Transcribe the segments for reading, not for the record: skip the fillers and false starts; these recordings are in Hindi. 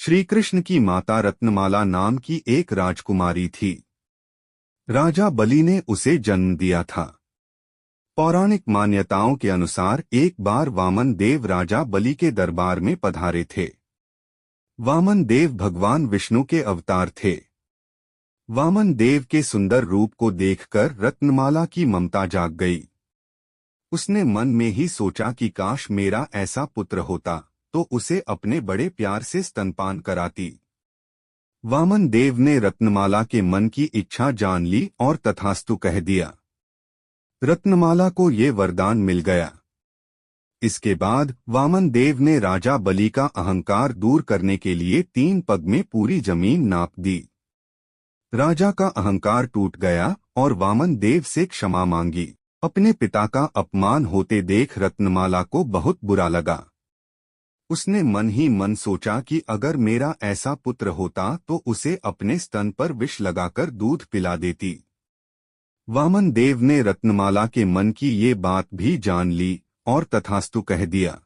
श्री कृष्ण की माता रत्नमाला नाम की एक राजकुमारी थी। राजा बलि ने उसे जन्म दिया था। पौराणिक मान्यताओं के अनुसार एक बार वामन देव राजा बलि के दरबार में पधारे थे। वामन देव भगवान विष्णु के अवतार थे। वामन देव के सुंदर रूप को देखकर रत्नमाला की ममता जाग गई। उसने मन में ही सोचा कि काश मेरा ऐसा पुत्र होता तो उसे अपने बड़े प्यार से स्तनपान कराती। वामन देव ने रत्नमाला के मन की इच्छा जान ली और तथास्तु कह दिया। रत्नमाला को ये वरदान मिल गया। इसके बाद वामन देव ने राजा बलि का अहंकार दूर करने के लिए 3 पग में पूरी जमीन नाप दी। राजा का अहंकार टूट गया और वामन देव से क्षमा मांगी। अपने पिता का अपमान होते देख रत्नमाला को बहुत बुरा लगा। उसने मन ही मन सोचा कि अगर मेरा ऐसा पुत्र होता तो उसे अपने स्तन पर विष लगाकर दूध पिला देती। वामन देव ने रत्नमाला के मन की ये बात भी जान ली और तथास्तु कह दिया।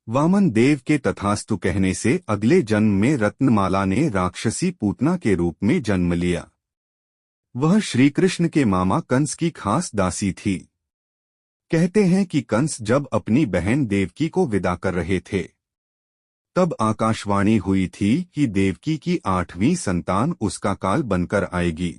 वामन देव के तथास्तु कहने से अगले जन्म में रत्नमाला ने राक्षसी पूतना के रूप में जन्म लिया। वह श्री कृष्ण के मामा कंस की खास दासी थी। कहते हैं कि कंस जब अपनी बहन देवकी को विदा कर रहे थे तब आकाशवाणी हुई थी कि देवकी की 8वीं संतान उसका काल बनकर आएगी।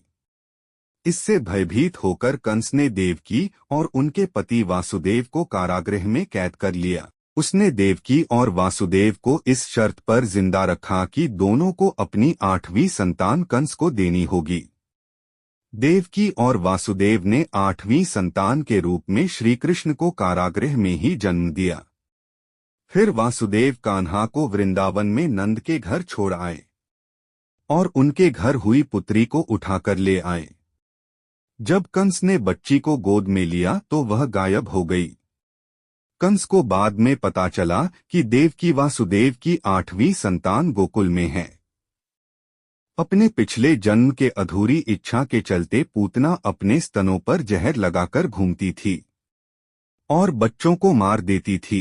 इससे भयभीत होकर कंस ने देवकी और उनके पति वासुदेव को कारागृह में कैद कर लिया। उसने देवकी और वासुदेव को इस शर्त पर जिंदा रखा कि दोनों को अपनी 8वीं संतान कंस को देनी होगी। देवकी और वासुदेव ने 8वीं संतान के रूप में श्री कृष्ण को कारागृह में ही जन्म दिया। फिर वासुदेव कान्हा को वृंदावन में नंद के घर छोड़ आए और उनके घर हुई पुत्री को उठाकर ले आए। जब कंस ने बच्ची को गोद में लिया तो वह गायब हो गई। कंस को बाद में पता चला कि देवकी वासुदेव की 8वीं संतान गोकुल में है। अपने पिछले जन्म के अधूरी इच्छा के चलते पूतना अपने स्तनों पर जहर लगाकर घूमती थी और बच्चों को मार देती थी।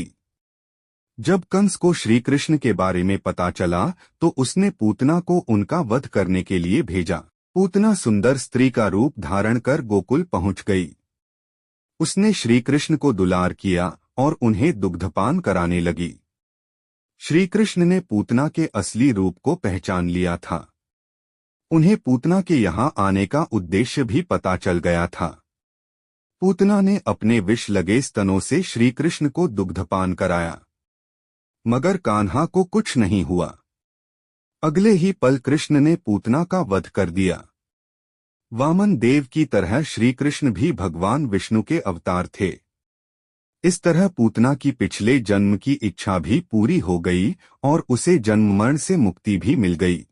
जब कंस को श्री कृष्ण के बारे में पता चला तो उसने पूतना को उनका वध करने के लिए भेजा। पूतना सुंदर स्त्री का रूप धारण कर गोकुल पहुंच गई। उसने श्री कृष्ण को दुलार किया और उन्हें दुग्धपान कराने लगी। श्री कृष्ण ने पूतना के असली रूप को पहचान लिया था। उन्हें पूतना के यहाँ आने का उद्देश्य भी पता चल गया था। पूतना ने अपने विष लगे स्तनों से श्री कृष्ण को दुग्धपान कराया, मगर कान्हा को कुछ नहीं हुआ। अगले ही पल कृष्ण ने पूतना का वध कर दिया। वामन देव की तरह श्री कृष्ण भी भगवान विष्णु के अवतार थे। इस तरह पूतना की पिछले जन्म की इच्छा भी पूरी हो गई और उसे जन्म मरण से मुक्ति भी मिल गई।